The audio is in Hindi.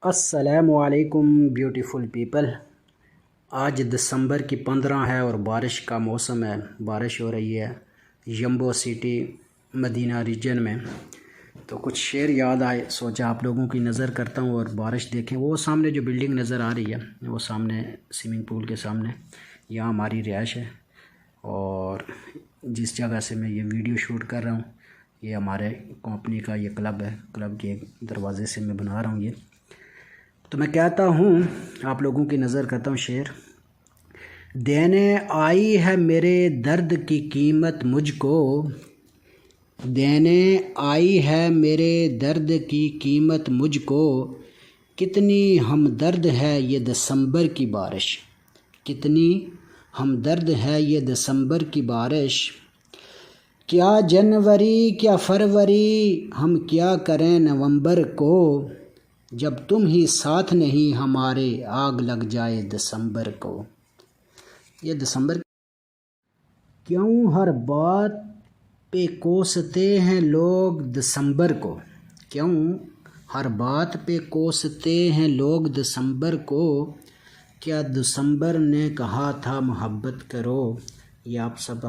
अस्सलामुअलैकुम ब्यूटीफुल पीपल। आज दिसंबर की 15 है और बारिश का मौसम है। बारिश हो रही है जंबो सिटी मदीना रीजन में। तो कुछ शेर याद आए, सोचा आप लोगों की नज़र करता हूँ और बारिश देखें। वो सामने जो बिल्डिंग नज़र आ रही है वो सामने स्विमिंग पूल के सामने यहाँ हमारी रिहाइश है। और जिस जगह से मैं ये वीडियो शूट कर रहा हूँ ये हमारे कंपनी का ये क्लब है। क्लब के दरवाज़े से मैं बना रहा हूँ ये। तो मैं कहता हूँ आप लोगों की नज़र करता हूँ शेर। देने आई है मेरे दर्द की कीमत मुझको, देने आई है मेरे दर्द की कीमत मुझको। कितनी हमदर्द है ये दिसंबर की बारिश, कितनी हमदर्द है ये दिसंबर की बारिश। क्या जनवरी क्या फरवरी हम क्या करें नवंबर को, जब तुम ही साथ नहीं हमारे आग लग जाए दिसंबर को। ये दिसंबर क्यों हर बात पे कोसते हैं लोग दिसंबर को, क्यों हर बात पे कोसते हैं लोग दिसंबर को। क्या दिसंबर ने कहा था मोहब्बत करो। ये आप सब